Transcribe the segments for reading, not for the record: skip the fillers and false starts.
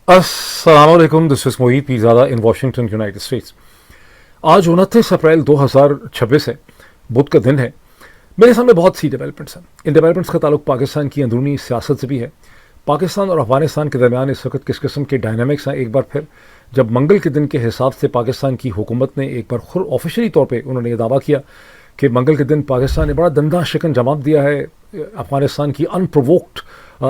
अस्सलामुअलैकुम, this is Mohit Pirzada in Washington United states. आज 29 अप्रैल 2026 है, बुध का दिन है। मेरे सामने बहुत सी डेवलपमेंट्स हैं। इन डेवलपमेंट्स का ताल्लुक पाकिस्तान की अंदरूनी सियासत से भी है। पाकिस्तान और अफगानिस्तान के दरमियान इस वक्त किस किस्म के डायनामिक्स हैं, एक बार फिर जब मंगल के दिन के हिसाब से पाकिस्तान की हुकूमत ने एक बार खुद ऑफिशियली तौर पे उन्होंने ये दावा किया कि मंगल के दिन पाकिस्तान ने बड़ा दंदा शिकन जवाब दिया है अफगानिस्तान की अनप्रोवोक्ड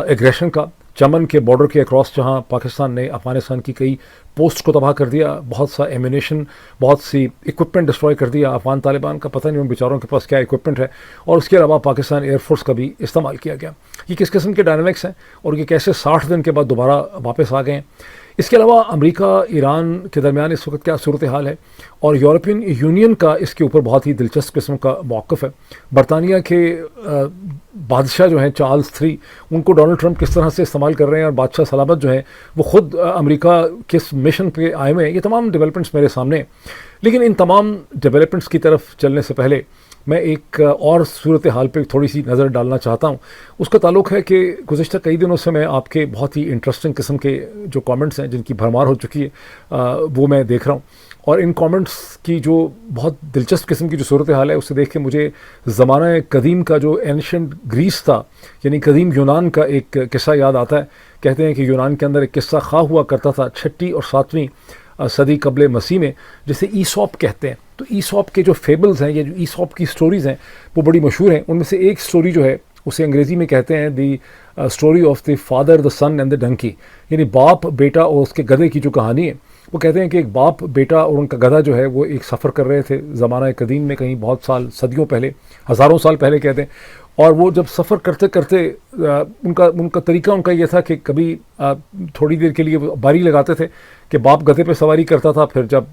एग्रेशन का। चमन के बॉर्डर के अक्रॉस जहां पाकिस्तान ने अफगानिस्तान की कई पोस्ट को तबाह कर दिया, बहुत सा एमिनेशन, बहुत सी इक्विपमेंट डिस्ट्रॉय कर दिया। अफगान तालिबान का पता नहीं उन बेचारों के पास क्या इक्विपमेंट है। और उसके अलावा पाकिस्तान एयरफोर्स का भी इस्तेमाल किया गया। ये किस किस्म के डायनामिक्स हैं और ये कैसे 60 दिन के बाद दोबारा वापस आ गए हैं। इसके अलावा अमेरिका ईरान के दरमियान इस वक्त क्या सूरत हाल है और यूरोपियन यूनियन का इसके ऊपर बहुत ही दिलचस्प किस्म का मौक़िफ़ है। बरतानिया के बादशाह जो हैं चार्ल्स III, उनको डोनाल्ड ट्रंप किस तरह से इस्तेमाल कर रहे हैं और बादशाह सलामत जो है वो ख़ुद अमेरिका किस मिशन पे आए हुए हैं। ये तमाम डेवलपमेंट्स मेरे सामने हैं। लेकिन इन तमाम डेवलपमेंट्स की तरफ चलने से पहले मैं एक और सूरत हाल पे थोड़ी सी नज़र डालना चाहता हूँ। उसका ताल्लुक़ है कि गुज़िश्ता कई दिनों से मैं आपके बहुत ही इंटरेस्टिंग किस्म के जो कमेंट्स हैं जिनकी भरमार हो चुकी है वो मैं देख रहा हूँ। और इन कमेंट्स की जो बहुत दिलचस्प किस्म की जो सूरत हाल है उससे देख के मुझे ज़माना कदीम का जो एंशिएंट ग्रीस था, यानी कदीम यूनान का एक किस्सा याद आता है। कहते हैं कि यूनान के अंदर एक किस्सा खा हुआ करता था 6वीं और 7वीं सदी कबले मसीह में, जिसे ईसॉप कहते हैं। तो ईसॉप के जो फेबल्स हैं, ये जो ईसॉप की स्टोरीज़ हैं वो बड़ी मशहूर हैं। उनमें से एक स्टोरी जो है उसे अंग्रेज़ी में कहते हैं the story of the father, the son and the donkey, यानी बाप, बेटा और उसके गधे की जो कहानी है। वो कहते हैं कि एक बाप, बेटा और उनका गधा जो है वो एक सफ़र कर रहे थे ज़माना कदीम में, कहीं बहुत साल, सदियों पहले, हज़ारों साल पहले कहते हैं। और वो जब सफ़र करते करते उनका तरीका उनका ये था कि कभी थोड़ी देर के लिए बारी लगाते थे कि बाप गधे पे सवारी करता था, फिर जब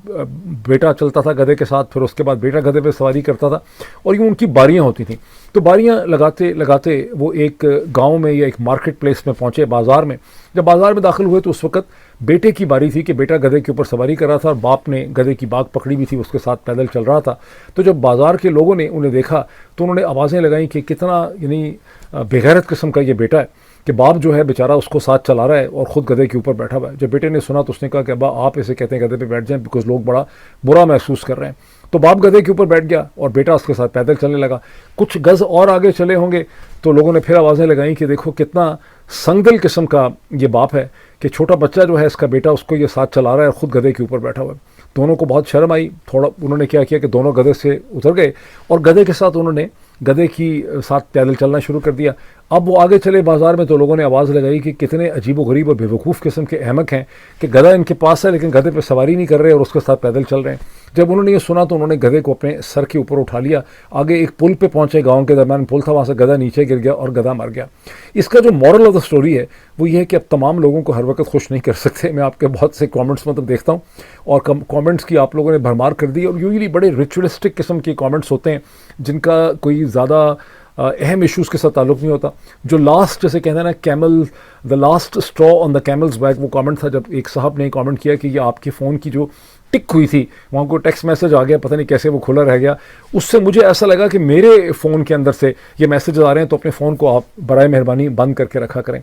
बेटा चलता था गधे के साथ, फिर उसके बाद बेटा गधे पे सवारी करता था और यूँ उनकी बारियाँ होती थीं। तो बारियाँ लगाते लगाते वो एक गांव में या एक मार्केट प्लेस में पहुँचे, बाज़ार में। जब बाज़ार में दाखिल हुए तो उस वक्त बेटे की बारी थी कि बेटा गधे के ऊपर सवारी कर रहा था और बाप ने गधे की बाग पकड़ी भी थी, उसके साथ पैदल चल रहा था। तो जब बाज़ार के लोगों ने उन्हें देखा तो उन्होंने आवाज़ें लगाई कि कितना यानी बेगैरत किस्म का ये बेटा है कि बाप जो है बेचारा उसको साथ चला रहा है और ख़ुद गधे के ऊपर बैठा हुआ है। जब बेटे ने सुना तो उसने कहा कि अब्बा आप इसे कहते हैं गधे पे बैठ जाएं बिकॉज लोग बड़ा बुरा महसूस कर रहे हैं। तो बाप गधे के ऊपर बैठ गया और बेटा उसके साथ पैदल चलने लगा। कुछ गज़ और आगे चले होंगे तो लोगों ने फिर आवाज़ें लगाई कि देखो कितना संगल किस्म का ये बाप है कि छोटा बच्चा जो है इसका बेटा उसको ये साथ चला रहा है और ख़ुद गधे के ऊपर बैठा हुआ है। दोनों को बहुत शर्म आई। थोड़ा उन्होंने क्या किया कि दोनों गधे से उतर गए और गधे के साथ उन्होंने गधे की साथ पैदल चलना शुरू कर दिया। अब वो आगे चले बाज़ार में तो लोगों ने आवाज़ लगाई कि कितने अजीब-ओ-गरीब और बेवकूफ़ किस्म के अहमक हैं कि गधा इनके पास है लेकिन गधे पे सवारी नहीं कर रहे और उसके साथ पैदल चल रहे हैं। जब उन्होंने ये सुना तो उन्होंने गधे को अपने सर के ऊपर उठा लिया, आगे एक पुल पे पहुंचे, गाँव के दरमियान पुल था, वहाँ से गधा नीचे गिर गया और गधा मर गया। इसका जो मॉरल ऑफ द स्टोरी है वो ये है कि अब तमाम लोगों को हर वक्त खुश नहीं कर सकते। मैं आपके बहुत से कमेंट्स मतलब देखता हूँ और कमेंट्स की आप लोगों ने भरमार कर दी और यूजुअली बड़े रिचुअलिस्टिक किस्म के कमेंट्स होते हैं जिनका कोई ज़्यादा अहम इश्यूज़ के साथ ताल्लुक़ नहीं होता। जो लास्ट जैसे कहते हैं ना, camel the last straw on the camel's back, वो कमेंट था जब एक साहब ने कमेंट किया कि ये आपके फ़ोन की जो टिक हुई थी वहाँ को टेक्स्ट मैसेज आ गया, पता नहीं कैसे वो खुला रह गया। उससे मुझे ऐसा लगा कि मेरे फ़ोन के अंदर से ये मैसेज आ रहे हैं तो अपने फ़ोन को आप बराए मेहरबानी बंद करके रखा करें।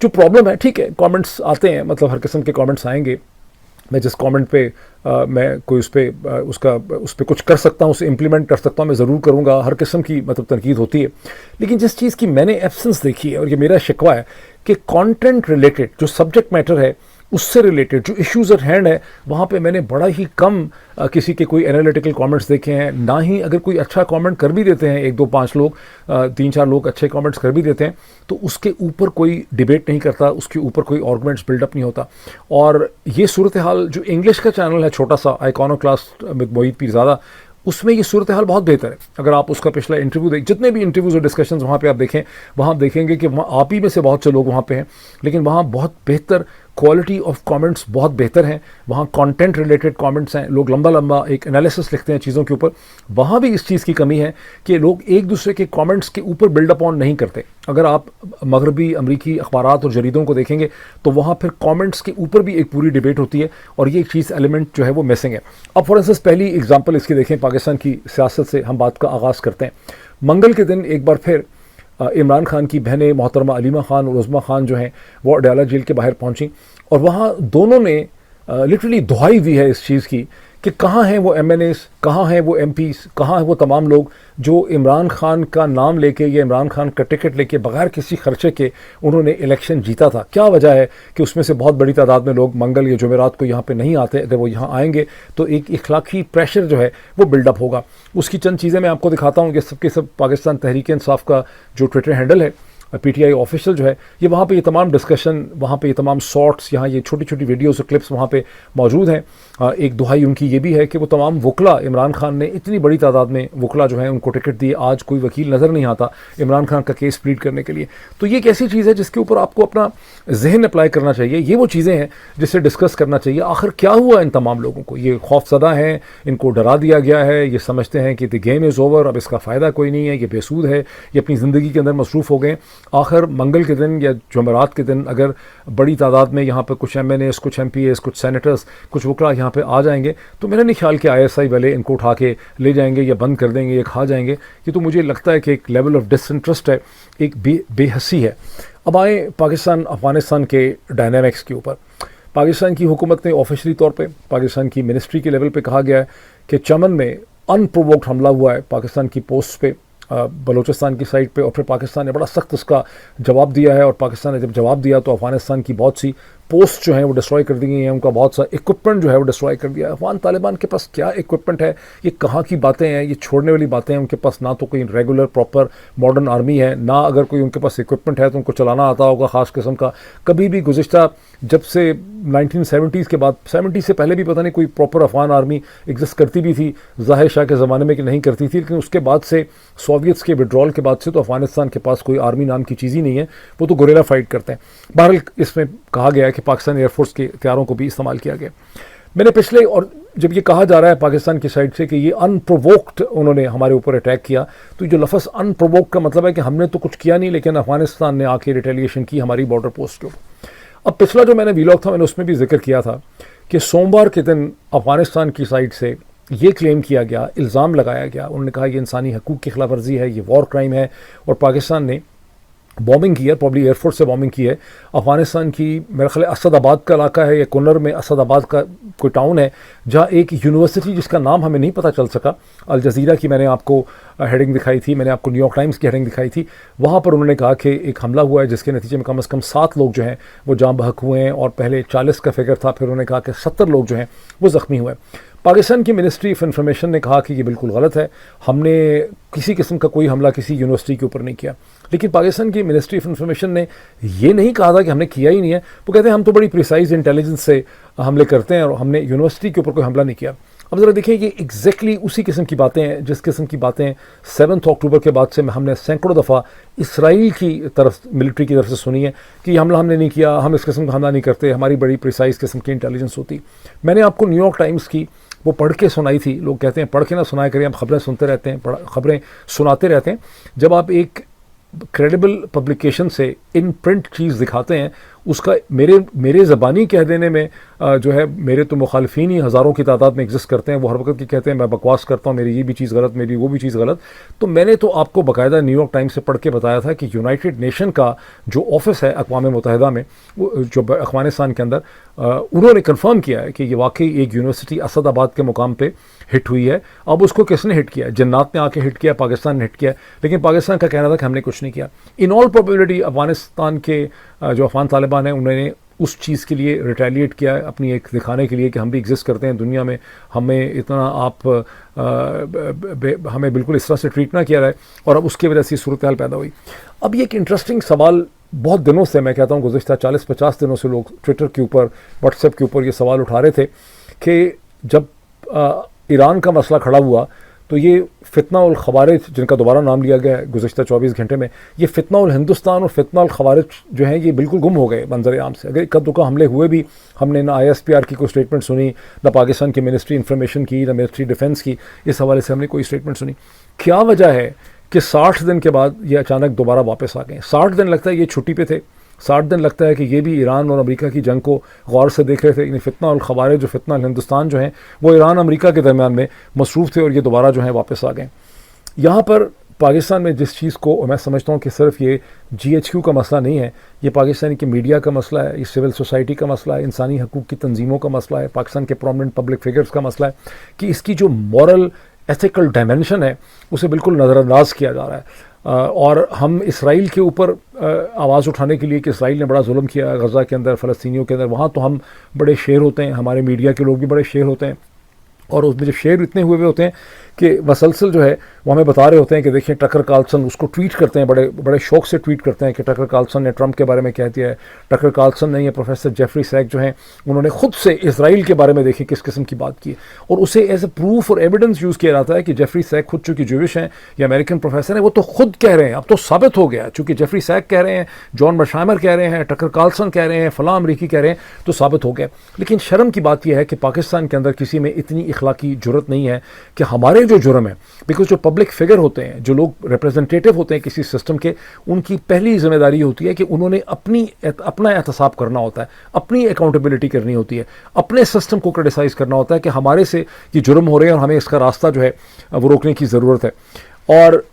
जो प्रॉब्लम है, ठीक है, कमेंट्स आते हैं, मतलब हर किस्म के कमेंट्स आएंगे। मैं जिस कमेंट पे मैं कोई उस पर कुछ कर सकता हूँ, उसे इम्प्लीमेंट कर सकता हूँ, मैं ज़रूर करूँगा। हर किस्म की मतलब तनकीद होती है। लेकिन जिस चीज़ की मैंने एब्सेंस देखी है और ये मेरा शिकवा है कि कंटेंट रिलेटेड जो सब्जेक्ट मैटर है उससे रिलेटेड जो इश्यूज़ एट हैंड है वहाँ पे मैंने बड़ा ही कम किसी के कोई एनालिटिकल कमेंट्स देखे हैं। ना ही अगर कोई अच्छा कमेंट कर भी देते हैं, 1 2 5 लोग, 3 4 लोग अच्छे कमेंट्स कर भी देते हैं तो उसके ऊपर कोई डिबेट नहीं करता, उसके ऊपर कोई आर्गूमेंट्स बिल्डअप नहीं होता। और ये सूरत हाल जो इंग्लिश का चैनल है छोटा सा आइकॉनोक्लास्ट विद मोहित पीरज़ादा, उसमें ये सूरत हाल बहुत बेहतर है। अगर आप उसका पिछला इंटरव्यू देख, जितने भी इंटरव्यूज़ और डिस्कशंस वहाँ पे आप देखें, वहाँ आप देखेंगे कि वहाँ आप ही में से बहुत से लोग वहाँ पे हैं, लेकिन वहाँ बहुत बेहतर क्वालिटी ऑफ कमेंट्स बहुत बेहतर हैं। वहाँ कंटेंट रिलेटेड कमेंट्स हैं, लोग लंबा लंबा एक एनालिसिस लिखते हैं चीज़ों के ऊपर। वहाँ भी इस चीज़ की कमी है कि लोग एक दूसरे के कमेंट्स के ऊपर बिल्डअप ऑन नहीं करते। अगर आप मगरबी अमरीकी अखबारात और जरीदों को देखेंगे तो वहाँ फिर कमेंट्स के ऊपर भी एक पूरी डिबेट होती है और ये चीज़ एलिमेंट जो है वो मिसिंग है। अब फॉर इंस्टेंस पहली एग्जांपल इसकी देखें, पाकिस्तान की सियासत से हम बात का आगाज़ करते हैं। मंगल के दिन एक बार फिर इमरान खान की बहनें मोहतरमा अलीमा खान और उज़मा खान जो हैं वो अडयाला जेल के बाहर पहुंची और वहाँ दोनों ने लिटरली दुहाई दी है इस चीज़ की कि कहाँ हैं वो MNAs, कहाँ हैं वो MPs, कहाँ हैं वो तमाम लोग जो इमरान खान का नाम लेके या इमरान खान का टिकट लेके बगैर किसी खर्चे के उन्होंने इलेक्शन जीता था। क्या वजह है कि उसमें से बहुत बड़ी तादाद में लोग मंगल या जुमेरात को यहाँ पे नहीं आते। अगर वो यहाँ आएंगे तो एक इखलाकी प्रेशर जो है वो बिल्डअप होगा। उसकी चंद चीज़ें मैं आपको दिखाता हूँ कि सबके सब पाकिस्तान तहरीक इंसाफ का जो ट्विटर हैंडल है PTI ऑफिशियल जो है ये वहाँ पे ये तमाम डिस्कशन, वहाँ पे ये तमाम शॉर्ट्स, यहाँ ये छोटी छोटी वीडियोस और क्लिप्स वहाँ पे मौजूद हैं। एक दुहाई उनकी ये भी है कि वो तमाम वकला, इमरान खान ने इतनी बड़ी तादाद में वकला जो है उनको टिकट दिए, आज कोई वकील नज़र नहीं आता इमरान खान का केस प्लीड करने के लिए। तो ये एक ऐसी चीज़ है जिसके ऊपर आपको अपना जहन अप्लाई करना चाहिए। ये वो चीज़ें हैं जिससे डिस्कस करना चाहिए आखिर क्या हुआ इन तमाम लोगों को। ये खौफजदा हैं, इनको डरा दिया गया है, ये समझते हैं कि द गेम इज़ ओवर, अब इसका फ़ायदा कोई नहीं है, ये बेसूद है, ये अपनी ज़िंदगी के अंदर मसरूफ़ हो गए। आखिर मंगल के दिन या जुमेरात के दिन अगर बड़ी तादाद में यहाँ पर कुछ MNAs, कुछ MPAs, कुछ सेनेटर्स, कुछ वकला यहाँ पे आ जाएंगे तो मेरा नहीं ख्याल कि ISI वाले इनको उठा के ले जाएंगे या बंद कर देंगे या खा जाएंगे। ये तो मुझे लगता है कि एक लेवल ऑफ डिसइंटरेस्ट है, एक बेहसी है। अब आए पाकिस्तान अफगानिस्तान के डायनामिक्स के ऊपर। पाकिस्तान की हुकूमत ने ऑफिशियली तौर पर पाकिस्तान की मिनिस्ट्री के लेवल पर कहा गया है कि चमन में अनप्रोवोक्ड हमला हुआ है पाकिस्तान की पोस्ट पे, बलूचिस्तान की साइड पे, और फिर पाकिस्तान ने बड़ा सख्त उसका जवाब दिया है। और पाकिस्तान ने जब जवाब दिया तो अफगानिस्तान की बहुत सी पोस्ट जो हैं वो डिस्ट्रॉय कर दी गई हैं, उनका बहुत सा इक्विपमेंट जो है वो डिस्ट्रॉय कर दिया है। अफगान तालिबान के पास क्या इक्विपमेंट है, ये कहाँ की बातें हैं, ये छोड़ने वाली बातें हैं। उनके पास ना तो कोई रेगुलर प्रॉपर मॉडर्न आर्मी है, ना अगर कोई उनके पास इक्विपमेंट है तो उनको चलाना आता होगा ख़ास किस्म का। कभी भी गुज़िश्ता जब से 1970s के बाद, 70 से पहले भी पता नहीं कोई प्रॉपर अफगान आर्मी एग्जिस्ट करती भी थी, ज़ाहिर शाह के ज़माने में कि नहीं करती थी, लेकिन उसके बाद से सोवियट्स के विड्रॉल के बाद से तो अफगानिस्तान के पास कोई आर्मी नाम की चीज़ ही नहीं है, वो तो गुरिल्ला फाइट करते हैं। बहरहाल इसमें कहा गया है कि पाकिस्तान एयरफोर्स के हथियारों को भी इस्तेमाल किया गया। मैंने पिछले, और जब ये कहा जा रहा है पाकिस्तान की साइड से कि ये अनप्रोवोक्ड उन्होंने हमारे ऊपर अटैक किया, तो जो लफ्ज़ अनप्रोवोक्ड का मतलब है कि हमने तो कुछ किया नहीं, लेकिन अफगानिस्तान ने आके रिटेलिएशन की हमारी बॉर्डर पोस्ट के ऊपर। अब पिछला जो मैंने वीलॉग था मैंने उसमें भी जिक्र किया था कि सोमवार के दिन अफगानिस्तान की साइड से ये क्लेम किया गया, इल्ज़ाम लगाया गया, उन्होंने कहा ये इंसानी हकूक़ की खिलाफ वर्जी है, ये वॉर क्राइम है, और पाकिस्तान ने बॉम्बिंग की है, प्रॉब्ली एयरफोर्स से बॉम्बिंग की है अफगानिस्तान की। मेरा ख्याल असदाबाद का इलाका है या कुन्नर में असदाबाद का कोई टाउन है जहाँ एक यूनिवर्सिटी जिसका नाम हमें नहीं पता चल सका, अल जज़ीरा की मैंने आपको हेडिंग दिखाई थी, मैंने आपको न्यूयॉर्क टाइम्स की हेडिंग दिखाई थी, वहाँ पर उन्होंने कहा कि एक हमला हुआ है जिसके नतीजे में कम से कम 7 लोग जो हैं वो जाँ बहक हुए हैं, और पहले 40 का फिगर था, फिर उन्होंने कहा कि 70 लोग जो हैं वो ज़ख्मी हुए। पाकिस्तान की मिनिस्ट्री ऑफ इंफॉर्मेशन ने कहा कि ये बिल्कुल गलत है, हमने किसी किस्म का कोई हमला किसी यूनिवर्सिटी के ऊपर नहीं किया। लेकिन पाकिस्तान की मिनिस्ट्री ऑफ इंफॉर्मेशन ने ये नहीं कहा था कि हमने किया ही नहीं है, वो कहते हैं हम तो बड़ी प्रिसाइज इंटेलिजेंस से हमले करते हैं और हमने यूनिवर्सिटी के ऊपर कोई हमला नहीं किया। अब ज़रा देखिए, ये एग्जैक्टली उसी किस्म की बातें हैं जिस किस्म की बातें 7 अक्टूबर के बाद से हमने सैकड़ों दफ़ा इसराइल की तरफ, मिलिट्री की तरफ से सुनी है कि हमला हमने नहीं किया, हम इस किस्म का हमला नहीं करते, हमारी बड़ी प्रिसाइज किस्म की इंटेलिजेंस होती। मैंने आपको न्यूयॉर्क टाइम्स की वो पढ़ के सुनाई थी। लोग कहते हैं पढ़ के ना सुनाया करिए, हम खबरें सुनते रहते हैं, खबरें सुनाते रहते हैं। जब आप एक क्रेडिबल पब्लिकेशन से इन प्रिंट चीज़ दिखाते हैं, उसका मेरे ज़बानी कह देने में जो है, मेरे तो मुखालिफिन ही हज़ारों की तादाद में एग्जिस्ट करते हैं, वो हर वक्त की कहते हैं मैं बकवास करता हूँ, मेरी ये भी चीज़ गलत, मेरी वो भी चीज़ गलत। तो मैंने तो आपको बाकायदा न्यूयॉर्क टाइम्स से पढ़ के बताया था कि यूनाइटेड नेशन का जो ऑफिस है अक़वाम मुत्तहिदा में, वो जो अफ़गानिस्तान के अंदर, उन्होंने कन्फर्म किया है कि ये वाकई एक यूनिवर्सिटी असदाबाद के मुकाम पर हिट हुई है। अब उसको किसने हिट किया? जन्नात ने आके हिट किया, पाकिस्तान ने हिट किया, लेकिन पाकिस्तान का कहना था कि हमने कुछ नहीं किया। इन ऑल प्रोबेबिलिटी अफगानिस्तान के जो अफगान तालिबान हैं उन्होंने उस चीज़ के लिए रिटेलिएट किया है, अपनी एक दिखाने के लिए कि हम भी एग्जिस्ट करते हैं दुनिया में, हमें इतना आप हमें बिल्कुल इस तरह से ट्रीट ना किया जाए, और अब उसकी वजह से सूरत हाल पैदा हुई। अब ये एक इंटरेस्टिंग सवाल बहुत दिनों से, मैं कहता हूँ गुज़िश्ता 40-50 दिनों से लोग ट्विटर के ऊपर, व्हाट्सएप के ऊपर ये सवाल उठा रहे थे कि जब ईरान का मसला खड़ा हुआ तो ये फितना उल खवारिज, जिनका दोबारा नाम लिया गया है गुज़िश्ता 24 घंटे में, ये फितना उल हिंदुस्तान और फितना उल खवारिज जो हैं ये बिल्कुल गुम हो गए मंजर आम से। अगर इक्का दुक्का हमले हुए भी, हमने ना ISPR की कोई स्टेटमेंट सुनी, ना पाकिस्तान की मिनिस्ट्री इंफॉर्मेशन की, ना मिनिस्ट्री डिफेंस की, इस हवाले से हमने कोई स्टेटमेंट सुनी। क्या वजह है कि 60 दिन के बाद ये अचानक दोबारा वापस आ गए? 60 दिन लगता है ये छुट्टी पे थे, 60 दिन लगता है कि ये भी ईरान और अमेरिका की जंग को गौर से देख रहे थे। यानी फितना और खबारें जो फितना हिंदुस्तान जो हैं वो ईरान अमेरिका के दरमियान में मसरूफ़ थे, और ये दोबारा जो है वापस आ गए। यहाँ पर पाकिस्तान में जिस चीज़ को मैं समझता हूँ कि सिर्फ ये GHQ का मसला नहीं है, ये पाकिस्तान के मीडिया का मसला है, ये सिविल सोसाइटी का मसला है, इंसानी हकूक़ की तंजीमों का मसला है, पाकिस्तान के प्रोमिनेंट पब्लिक फिगर्स का मसला है कि इसकी जो मॉरल एथिकल डायमेंशन है उसे बिल्कुल नज़रअंदाज किया जा रहा है। और हम इसराइल के ऊपर आवाज़ उठाने के लिए कि इसराइल ने बड़ा जुल्म किया गज़ा के अंदर, फ़लस्तीनियों के अंदर, वहाँ तो हम बड़े शेर होते हैं, हमारे मीडिया के लोग भी बड़े शेर होते हैं, और उसमें जो शेर इतने हुए होते हैं कि मसलसल जो है वो हमें बता रहे होते हैं कि देखिए टकर कार्लसन उसको ट्वीट करते हैं, बड़े बड़े शौक से ट्वीट करते हैं कि टकर कार्लसन ने ट्रंप के बारे में कह दिया है, टकर कार्लसन ने, या प्रोफेसर जेफरी सैक जो हैं उन्होंने खुद से इसराइल के बारे में देखिए किस किस्म की बात की, और उसे एज ए प्रूफ और एविडेंस यूज़ किया जाता है कि जेफरी सैक खुद चूँकि ज्यूइश हैं या अमेरिकन प्रोफेसर हैं, वो तो खुद कह रहे हैं, अब तो साबित हो गया, चूँकि जेफरी सैक कह रहे हैं, जॉन मर्शाइमर कह रहे हैं, टकर कार्लसन कह रहे हैं, फलां अमरीकी कह रहे हैं, तो साबित हो गया। लेकिन शर्म की बात यह है कि पाकिस्तान के अंदर किसी में इतनी इखलाकी जुर्रत नहीं है कि हमारे जो जुर्म है, बिकॉज जो पब्लिक फिगर होते हैं, जो लोग रिप्रेजेंटेटिव होते हैं किसी सिस्टम के, उनकी पहली जिम्मेदारी होती है कि उन्होंने अपना एहतसाब करना होता है, अपनी अकाउंटेबिलिटी करनी होती है, अपने सिस्टम को क्रिटिसाइज करना होता है कि हमारे से ये जुर्म हो रहे हैं और हमें इसका रास्ता जो है वो रोकने की ज़रूरत है। और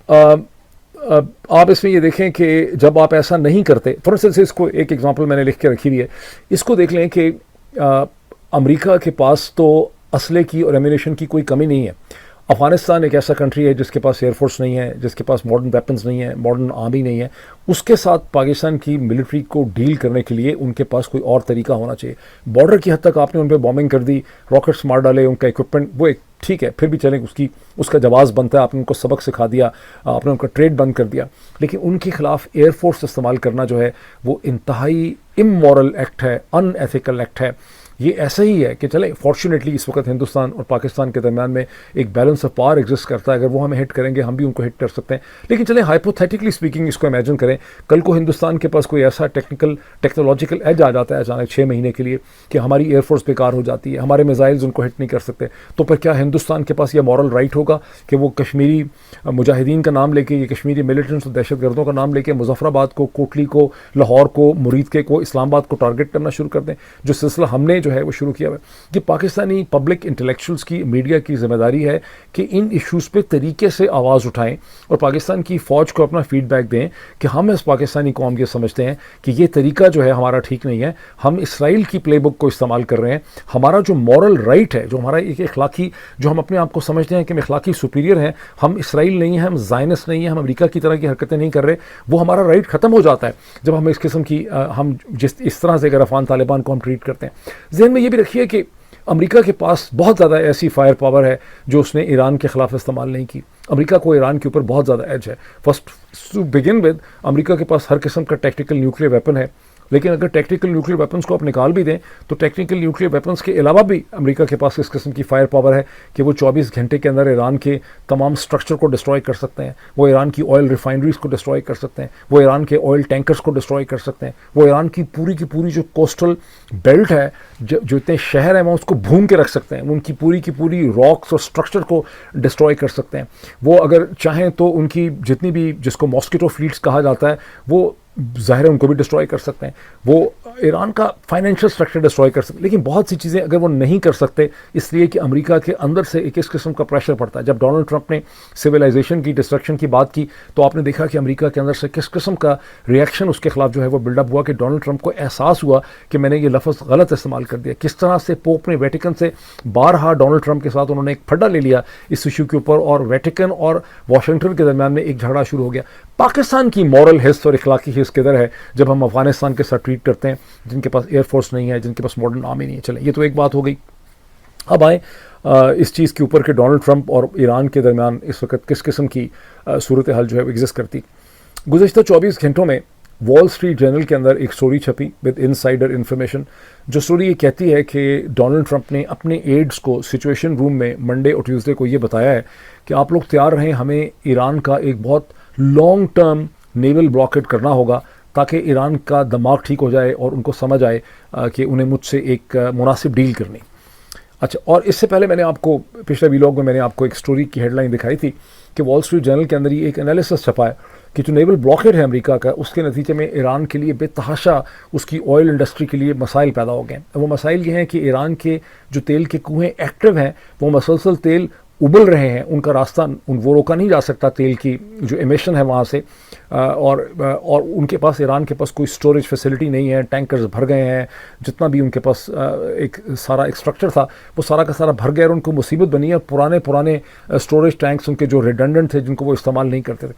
आप इसमें ये देखें कि जब आप ऐसा नहीं करते, फॉर इंस्टेंस इसको एक एग्जांपल मैंने लिख के रखी हुई है, इसको देख लें कि अमेरिका के पास तो असले की और एम्यूनेशन की कोई कमी नहीं है। अफ़गानिस्तान एक ऐसा कंट्री है जिसके पास एयरफोर्स नहीं है, जिसके पास मॉडर्न वेपन्स नहीं है, मॉडर्न आर्मी नहीं है, उसके साथ पाकिस्तान की मिलिट्री को डील करने के लिए उनके पास कोई और तरीका होना चाहिए। बॉर्डर की हद तक आपने उन पर बॉम्बिंग कर दी, रॉकेट्स मार डाले, उनका इक्विपमेंट वो एक ठीक है, फिर भी चलें, उसका जवाब बनता है, आपने उनको सबक सिखा दिया, आपने उनका ट्रेड बंद कर दिया, लेकिन उनके खिलाफ एयरफोर्स इस्तेमाल करना जो है वो इंतहाई इमोरल एक्ट है, अनएथिकल एक्ट है। ये ऐसा ही है कि चले, फॉर्चुनेटली इस वक्त हिंदुस्तान और पाकिस्तान के दरमियान में एक बैलेंस ऑफ पावर एग्जिस्ट करता है, अगर वो हमें हिट करेंगे हम भी उनको हिट कर सकते हैं। लेकिन चले हाइपोथेटिकली स्पीकिंग इसको इमेजिन करें, कल को हिंदुस्तान के पास कोई ऐसा टेक्नोलॉजिकल एज आ जाता है अचानक 6 महीने के लिए कि हमारी एयरफोर्स बेकार हो जाती है, हमारे मिसाइल्स उनको हिट नहीं कर सकते, तो फिर क्या हिंदुस्तान के पास यह मॉरल राइट होगा कि वो कश्मीरी मुजाहिदीन का नाम लेके, ये कश्मीरी मिलिटेंट्स और दहशतगर्दों का नाम लेके मुजफ्फराबाद को, कोटली को, लाहौर को, मुरीद के को, इस्लामाबाद को टारगेट करना शुरू कर दें, जो सिलसिला हमने जो है वो शुरू किया है। कि पाकिस्तानी पब्लिक इंटेलेक्चुअल्स की, मीडिया की जिम्मेदारी है कि इन इश्यूज़ पे तरीके से आवाज़ उठाएं और पाकिस्तान की फ़ौज को अपना फीडबैक दें कि हम इस पाकिस्तानी कौम ये समझते हैं कि ये तरीका जो है हमारा ठीक नहीं है, हम इसराइल की प्लेबुक को इस्तेमाल कर रहे हैं, हमारा जो मॉरल राइट है, जो हमारा एक इखलाकी, जो हम अपने आप को समझते हैं कि हम इखलाकी सुपीरियर हैं, हम इसराइल नहीं हैं, हम ज़ायनिस्ट नहीं हैं, हम अमेरिका की तरह की हरकतें नहीं कर रहे, वो हमारा राइट ख़त्म हो जाता है जब हम इस किस्म की हम इस तरह से अगर अफगान तालिबान को हम ट्रीट करते हैं। जहन में ये भी रखिए कि अमेरिका के पास बहुत ज़्यादा ऐसी फायर पावर है जो उसने ईरान के ख़िलाफ़ इस्तेमाल नहीं की। अमेरिका को ईरान के ऊपर बहुत ज़्यादा एज है। First to begin with, America के पास हर किस्म का टेक्टिकल न्यूक्लियर वेपन है, लेकिन अगर टेक्निकल न्यूक्लियर वेपन्स को आप निकाल भी दें तो टेक्निकल न्यूक्लियर वेपन्स के अलावा भी अमेरिका के पास इस किस्म की फायर पावर है कि वो 24 घंटे के अंदर ईरान के तमाम स्ट्रक्चर को डिस्ट्रॉय कर सकते हैं, वो ईरान की ऑयल रिफाइनरीज को डिस्ट्रॉय कर सकते हैं, वो ईरान के ऑयल टैंकर्स को डिस्ट्रॉय कर सकते हैं, वो ईरान की पूरी जो कोस्टल बेल्ट है, जो इतने शहर हैं, वो उसको भून के रख सकते हैं, उनकी पूरी रॉक्स और स्ट्रक्चर को डिस्ट्रॉय कर सकते हैं। वो अगर चाहें तो उनकी जितनी भी, जिसको मॉस्किटो फ्लीट्स कहा जाता है, वो ज़ाहिर है उनको भी डिस्ट्रॉय कर सकते हैं, वो ईरान का फाइनेंशियल स्ट्रक्चर डिस्ट्रॉय कर सकते हैं। लेकिन बहुत सी चीज़ें अगर वो नहीं कर सकते, इसलिए कि अमेरिका के अंदर से एक इस किस्म का प्रेशर पड़ता है। जब डोनाल्ड ट्रंप ने सिविलाइजेशन की डिस्ट्रक्शन की बात की तो आपने देखा कि अमेरिका के अंदर से किस किस्म का रिएक्शन उसके खिलाफ जो है वो बिल्डअप हुआ कि डोनाल्ड ट्रंप को एहसास हुआ कि मैंने ये लफ्ज़ गलत इस्तेमाल कर दिया। किस तरह से पोप ने वेटिकन से बारहा डोनाल्ड ट्रंप के साथ उन्होंने एक फड्डा ले लिया इस इशू के ऊपर, और वेटिकन और वाशिंगटन के दरमियान में एक झगड़ा शुरू हो गया। पाकिस्तान की मॉरल हिस्स और इखलाकी हिस्स किधर है जब हम अफगानिस्तान के साथ ट्रीट करते हैं जिनके पास एयरफोर्स नहीं है, जिनके पास मॉडर्न आर्मी नहीं है। चलें, ये तो एक बात हो गई। अब आए इस चीज़ के ऊपर कि डोनाल्ड ट्रंप और ईरान के दरमियान इस वक्त किस किस्म की सूरत हाल जो है एग्जिस्ट करती। गुज़श्ता 24 घंटों में वॉल स्ट्रीट जर्नल के अंदर एक स्टोरी छपी विद इनसाइडर इन्फॉर्मेशन। जो स्टोरी ये कहती है कि डोनाल्ड ट्रंप ने अपने एड्स को सिचुएशन रूम में मंडे और ट्यूसडे को ये बताया है कि आप लोग तैयार रहें, हमें ईरान का एक बहुत लॉन्ग टर्म नेवल ब्लॉकेड करना होगा ताकि ईरान का दिमाग ठीक हो जाए और उनको समझ आए कि उन्हें मुझसे एक मुनासिब डील करनी। अच्छा, और इससे पहले मैंने आपको पिछले वीलॉग में मैंने आपको एक स्टोरी की हेडलाइन दिखाई थी कि वॉल स्ट्रीट जर्नल के अंदर ही एक एनालिसिस छपा है कि जो नेवल ब्लॉकेड है अमेरिका का, उसके नतीजे में ईरान के लिए बेतहाशा उसकी ऑयल इंडस्ट्री के लिए मसाइल पैदा हो गए। वो मसाइल ये हैं कि ईरान के जो तेल के कुएँ एक्टिव हैं वो मसलसल तेल उबल रहे हैं उनका रास्ता वो रोका नहीं जा सकता, तेल की जो एमिशन है वहाँ से। और उनके पास, ईरान के पास कोई स्टोरेज फैसिलिटी नहीं है, टैंकर्स भर गए हैं, जितना भी उनके पास एक सारा एक स्ट्रक्चर था वो सारा का सारा भर गया और उनको मुसीबत बनी है। पुराने पुराने स्टोरेज टैंक्स उनके जो रिडंडेंट थे, जिनको वो इस्तेमाल नहीं करते थे।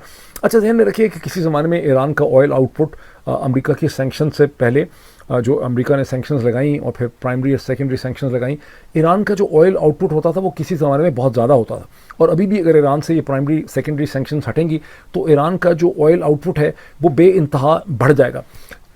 अच्छा, ध्यान में रखिए कि किसी ज़माने में ईरान का ऑयल आउटपुट अमेरिका की सैंक्शन से पहले, जो अमेरिका ने सैंक्शंस लगाई और फिर प्राइमरी और सेकेंडरी सैंक्शंस लगाई, ईरान का जो ऑयल आउटपुट होता था वो किसी ज़माने में बहुत ज़्यादा होता था। और अभी भी अगर ईरान से ये प्राइमरी सेकेंडरी सैंक्शंस हटेंगी तो ईरान का जो ऑयल आउटपुट है वो बेइंतहा बढ़ जाएगा।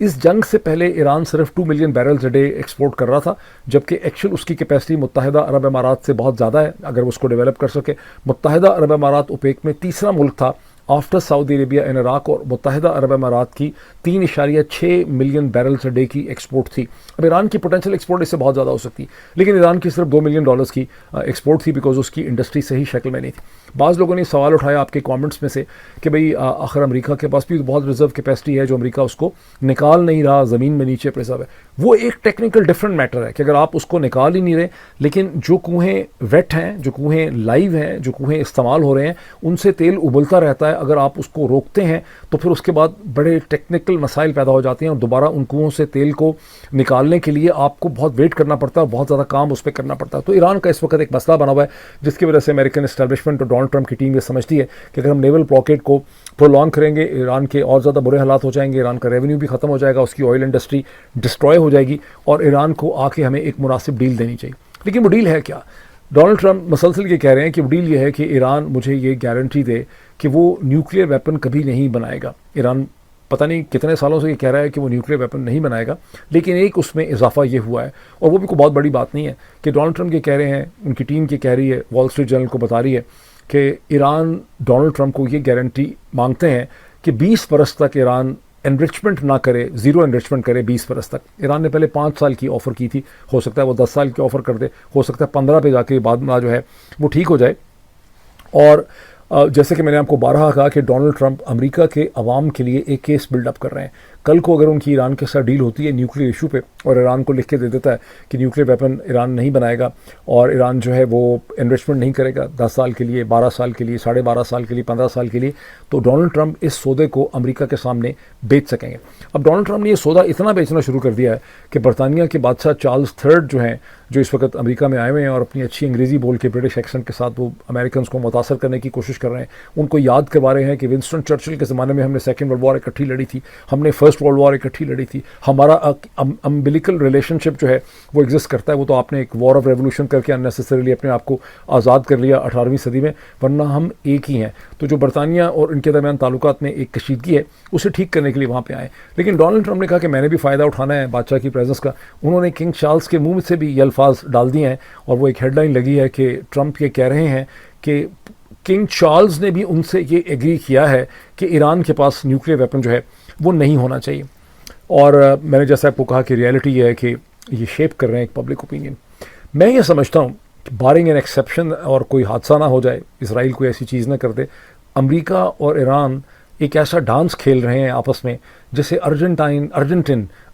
इस जंग से पहले ईरान सिर्फ 2 million barrels a day export कर रहा था, जबकि एक्चुअल उसकी कैपेसिटी मुत्तहिदा अरब अमारात से बहुत ज़्यादा है अगर वो उसको डेवलप कर सके। मुत्तहिदा अरब अमारात ओपेक में तीसरा मुल्क था after Saudi Arabia and Iraq, और मुत्तहिदा अरब अमारात की 3.6 मिलियन बैरल्स अ डे की एक्सपोर्ट थी। अब ईरान की पोटेंशियल एक्सपोर्ट इससे बहुत ज़्यादा हो सकती, लेकिन ईरान की सिर्फ $2 मिलियन की एक्सपोर्ट थी, बिकॉज उसकी इंडस्ट्री सही शक्ल में नहीं थी। बाज़ लोगों ने सवाल उठाया आपके कमेंट्स में से कि भाई आखिर अमेरिका के पास भी बहुत रिजर्व कैपेसिटी है, जो अमेरिका उसको निकाल नहीं रहा, ज़मीन में नीचे प्रिजर्व है। वो एक टेक्निकल डिफरेंट मैटर है कि अगर आप उसको निकाल ही नहीं रहे, लेकिन जो कुएँ वेट हैं, जो कुएँ लाइव हैं, जो कुएँ इस्तेमाल हो रहे हैं, उनसे तेल उबलता रहता है। अगर आप उसको रोकते हैं तो फिर उसके बाद बड़े टेक्निकल मसाइल पैदा हो जाते हैं और दोबारा उन कुओं से तेल को निकालने के लिए आपको बहुत वेट करना पड़ता है और बहुत ज़्यादा काम उस पर करना पड़ता है। तो ईरान का इस वक्त एक मसला बना हुआ है, जिसकी वजह से अमेरिकन एस्टैब्लिशमेंट और डोनाल्ड ट्रंप की टीम ये समझती है कि अगर हम नेवल ब्लॉकेड को प्रोलॉन्ग करेंगे, ईरान के और ज़्यादा बुरे हालात हो जाएंगे, ईरान का रेवेन्यू भी ख़त्म हो जाएगा, उसकी ऑयल इंडस्ट्री डिस्ट्रॉय हो जाएगी और ईरान को आके हमें एक मुनासिब डील देनी चाहिए। लेकिन वो डील है क्या? डोनाल्ड ट्रंप मसलसल ये कह रहे हैं कि वो डील ये है कि ईरान मुझे ये गारंटी दे कि वो न्यूक्लियर वेपन कभी नहीं बनाएगा। ईरान पता नहीं कितने सालों से ये कह रहा है कि वो न्यूक्लियर वेपन नहीं बनाएगा, लेकिन एक उसमें इजाफा ये हुआ है, और वो भी कोई बहुत बड़ी बात नहीं है कि डोनाल्ड ट्रंप ये कह रहे हैं, उनकी टीम ये कह रही है, वॉल स्ट्रीट जर्नल को बता रही है कि ईरान डोनाल्ड ट्रंप को ये गारंटी मांगते हैं कि 20 बरस तक ईरान एनरिचमेंट ना करे, ज़ीरो एनरिचमेंट करे 20 बरस तक। ईरान ने पहले 5 साल की ऑफ़र की थी, हो सकता है वो 10 साल की ऑफ़र कर दे, हो सकता है 15 पे जाके बाद में जो है वो ठीक हो जाए। और जैसे कि मैंने आपको बारहा कहा कि डोनाल्ड ट्रंप अमेरिका के अवाम के लिए एक केस बिल्डअप कर रहे हैं। कल को अगर उनकी ईरान के साथ डील होती है न्यूक्लियर इशू पे और ईरान को लिख के दे देता है कि न्यूक्लियर वेपन ईरान नहीं बनाएगा और ईरान जो है वो इन्वेस्टमेंट नहीं करेगा 10 साल के लिए, 12 साल के लिए, 12.5 साल के लिए, 15 साल के लिए, तो डोनाल्ड ट्रंप इस सौदे को अमेरिका के सामने बेच सकेंगे। अब डोनाल्ड ट्रंप ने ये सौदा इतना बेचना शुरू कर दिया है कि बरतानिया के बादशाह चार्ल्स III जो हैं, जो इस वक्त अमेरिका में आए हुए हैं और अपनी अच्छी अंग्रेज़ी बोल के ब्रिटिश एक्सेंट के साथ वो अमेरिकन को मुतासर करने की कोशिश कर रहे हैं, उनको याद करवा रहे हैं कि विंस्टन चर्चिल के ज़माने में हमने सेकेंड वर्ल्ड वॉर इकट्ठी लड़ी थी, हमने फर्स्ट वर्ल्ड वॉर इकट्ठी लड़ी थी, हमारा अम्बिलिकल रिलेशनशिप जो है वो एग्जिस्ट करता है। वो तो आपने एक वॉर ऑफ रेवोल्यूशन करके अननेसेसरीली अपने आप को आज़ाद कर लिया 18वीं सदी में, वरना हम एक ही हैं। तो जो बरतानिया और इनके दरमियान ताल्लुकात में एक कशीदगी है, उसे ठीक करने के लिए वहाँ पे आए। लेकिन डोनाल्ड ट्रंप ने कहा कि मैंने भी फ़ायदा उठाना है बादशाह की प्रेजेंस का। उन्होंने किंग चार्ल्स के मुंह से भी ये अल्फाज डाल दिए हैं और वो एक हेडलाइन लगी है कि ट्रंप ये कह रहे हैं कि किंग चार्ल्स ने भी उनसे ये एग्री किया है कि ईरान के पास न्यूक्लियर वेपन जो है वो नहीं होना चाहिए। और मैंने जैसा आपको कहा कि रियलिटी ये है कि ये शेप कर रहे हैं एक पब्लिक ओपिनियन। मैं ये समझता हूँ कि बारिंग एन एक्सेप्शन और कोई हादसा ना हो जाए, इसराइल कोई ऐसी चीज़ ना कर दे, अमेरिका और ईरान एक ऐसा डांस खेल रहे हैं आपस में जिसे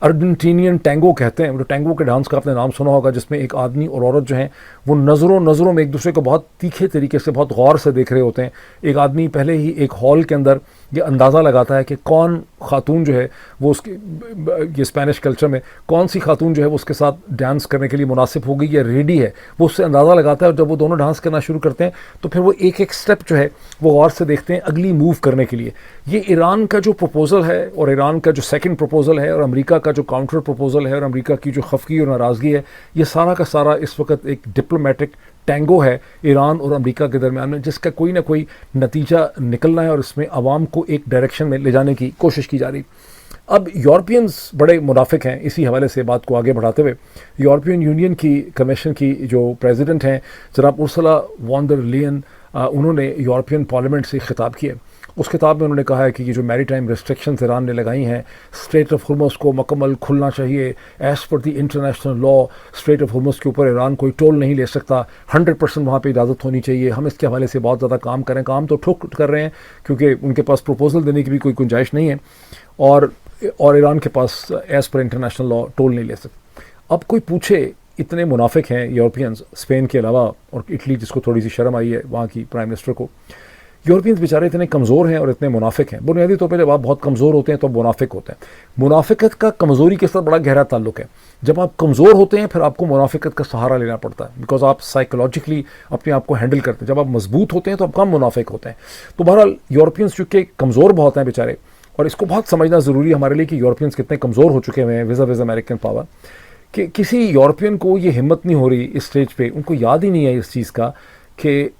अर्जेंटीनियन टैंगो कहते हैं। तो टैंगो के डांस का आपने नाम सुना होगा, जिसमें एक आदमी और औरत जो हैं वो नज़रों में एक दूसरे को बहुत तीखे तरीके से, बहुत गौर से देख रहे होते हैं। एक आदमी पहले ही एक हॉल के अंदर ये अंदाज़ा लगाता है कि कौन खातून जो है वो उसके, ये स्पेनिश कल्चर में कौन सी खातून जो है वो उसके साथ डांस करने के लिए मुनासिब हो गई या रेडी है, वो उससे अंदाज़ा लगाता है। और जब वो दोनों डांस करना शुरू करते हैं तो फिर वो एक एक स्टेप जो है वो गौर से देखते हैं अगली मूव करने के लिए। ये ईरान का जो प्रपोज़ल है और ईरान का जो सेकंड प्रपोज़ल है और अमेरिका का जो काउंटर प्रपोज़ल है और अमेरिका की जो खफगी और नाराज़गी है, ये सारा का सारा इस वक्त एक डिप्लोमेटिक टैंगो है ईरान और अमेरिका के दरमियान में, जिसका कोई ना कोई नतीजा निकलना है और इसमें आवाम को एक डायरेक्शन में ले जाने की कोशिश की जा रही। अब यूरोपियंस बड़े मुनाफिक हैं। इसी हवाले से बात को आगे बढ़ाते हुए यूरोपियन यूनियन की कमीशन की जो प्रेसिडेंट हैं जनाब उर्सुला वॉन डर लेयन, उन्होंने यूरोपियन पार्लियामेंट से खिताब किया। उस किताब में उन्होंने कहा है कि ये जो मैरीटाइम रिस्ट्रिक्शंस ईरान ने लगाई हैं, स्ट्रेट ऑफ हुर्मुज़ को मुकम्मल खुलना चाहिए as per the international law. Strait of Hormuz के ऊपर ईरान कोई टोल नहीं ले सकता, 100% वहाँ पे इजाज़त होनी चाहिए। हम इसके हवाले से बहुत ज़्यादा काम करें, काम तो ठोक कर रहे हैं क्योंकि उनके पास प्रपोजल देने की भी कोई गुंजाइश नहीं है और ईरान के पास as per international law toll नहीं ले सकता। अब कोई पूछे इतने मुनाफिक हैं यूरोपियंस, स्पेन के अलावा, और इटली जिसको थोड़ी सी शर्म आई है वहाँ की प्राइम मिनिस्टर को, यूरोपियंस बेचारे इतने कमज़ोर हैं और इतने मुनाफिक हैं। बुनियादी तौर पर जब आप बहुत कमज़ोर होते हैं तो मुनाफिक होते हैं। मुनाफिकत का कमज़ोरी के साथ बड़ा गहरा ताल्लुक है। जब आप कमज़ोर होते हैं फिर आपको मुनाफिकत का सहारा लेना पड़ता है, बिकॉज आप साइकोलॉजिकली अपने आप को हैंडल करते हैं। जब आप मजबूत होते हैं तो आप कम मुनाफिक होते हैं। तो बहरहाल यूरोपियंस चूँकि कमज़ोर बहुत हैं बेचारे, और इसको बहुत समझना ज़रूरी है हमारे लिए कि यूरोपियंस कितने कमज़ोर हो चुके हैं विज़ अमेरिकन पावर, कि किसी यूरोपियन को ये हिम्मत नहीं हो रही इस स्टेज पे, उनको याद ही नहीं है इस चीज़ का कि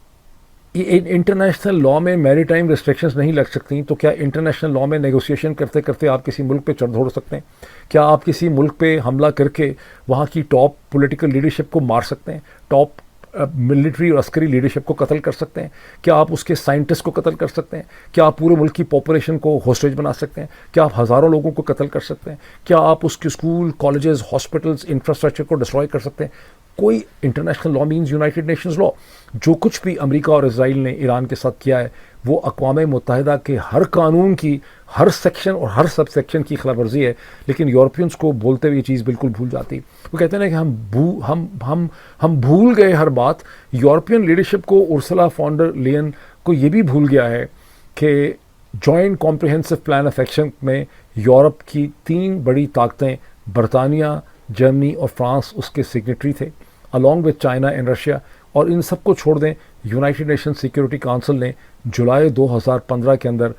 इंटरनेशनल लॉ में मैरीटाइम रिस्ट्रिक्शंस नहीं लग सकती। तो क्या इंटरनेशनल लॉ में नेगोशिएशन करते करते आप किसी मुल्क पे चढ़ दौड़ सकते हैं? क्या आप किसी मुल्क पे हमला करके वहाँ की टॉप पॉलिटिकल लीडरशिप को मार सकते हैं? टॉप मिलिट्री और अस्करी लीडरशिप को कत्ल कर सकते हैं? क्या आप उसके साइंटिस्ट को कत्ल कर सकते हैं? क्या आप पूरे मुल्क की पॉपुलेशन को होस्टेज बना सकते हैं? क्या आप हज़ारों लोगों को कत्ल कर सकते हैं? क्या आप उसके स्कूल, कॉलेजेस, हॉस्पिटल्स, इंफ्रास्ट्रक्चर को डिस्ट्रॉय कर सकते हैं? कोई international law means United Nations law. जो कुछ भी अमेरिका और इजराइल ने ईरान के साथ किया है वो अक़वाम मुत्तहिदा के हर कानून की हर सेक्शन और हर सब सेक्शन की खिलाफवर्जी है। लेकिन यूरोपियंस को बोलते हुए ये चीज़ बिल्कुल भूल जाती। वो कहते हैं ना कि हम भूल गए हर बात। यूरोपियन लीडरशिप को उर्सुला फॉन डर लेयन को ये भी भूल गया है कि joint comprehensive plan of action में यूरोप की 3 बड़ी ताकतें बरतानिया, जर्मनी और फ्रांस उसके सिग्नेटरी थे, along with China and Russia. और इन सबको छोड़ दें, यूनाइटेड नेशन सिक्योरिटी काउंसिल ने जुलाई 2015 के अंदर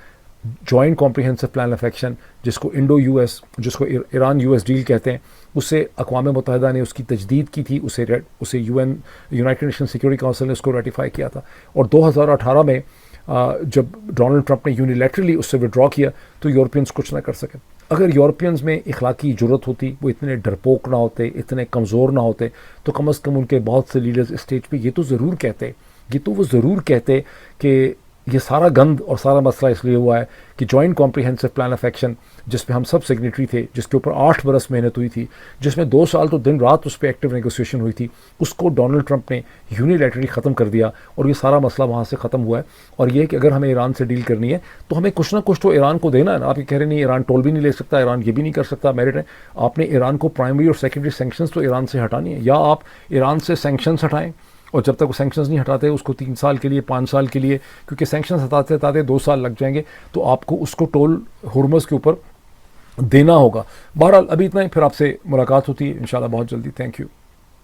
joint comprehensive plan of action, जिसको इंडो यूएस, जिसको ईरान यूएस डील कहते हैं, उसे अक़वाम मुत्तहिदा ने उसकी तजदीद की थी। उसे यूनाइटेड नेशन सिक्योरिटी काउंसिल ने उसको रेटिफाई किया था। और 2018 में जब डोनाल्ड ट्रंप ने यूनिलैटरली उससे विड्रॉ किया तो यूरोपियंस कुछ ना कर सके। अगर यूरोपियंस में इखलाकी जुर्रत होती, वो इतने डरपोक ना होते, इतने कमज़ोर ना होते, तो कम अज़ कम उनके बहुत से लीडर्स स्टेज पे ये तो ज़रूर कहते कि ये सारा गंद और सारा मसला इसलिए हुआ है कि joint comprehensive plan of action, जिसमें हम सब सिग्नेटरी थे, जिसके ऊपर 8 बरस मेहनत हुई थी, जिसमें 2 साल तो दिन रात उस पर एक्टिव नेगोशिएशन हुई थी, उसको डोनाल्ड ट्रंप ने यूनिलैटरली ख़त्म कर दिया। और ये सारा मसला वहाँ से ख़त्म हुआ है। और ये कि अगर हमें ईरान से डील करनी है तो हमें कुछ ना कुछ तो ईरान को देना है ना। आप ये कह रहे नहीं ईरान टोल भी नहीं ले सकता, ईरान ये भी नहीं कर सकता, मेरिट है। आपने ईरान को प्राइमरी और सेकेंडरी सैंक्शंस तो ईरान से हटानी है, या आप ईरान से सैंक्शंस हटाएं, और जब तक वो सैंक्शंस नहीं हटाते उसको 3 साल के लिए, 5 साल के लिए, क्योंकि सैंक्शंस हटाते हटाते 2 साल लग जाएंगे, तो आपको उसको टोल हुर्मुज़ के ऊपर देना होगा। बहरहाल अभी इतना ही, फिर आपसे मुलाकात होती है इंशाल्लाह बहुत जल्दी। Thank you.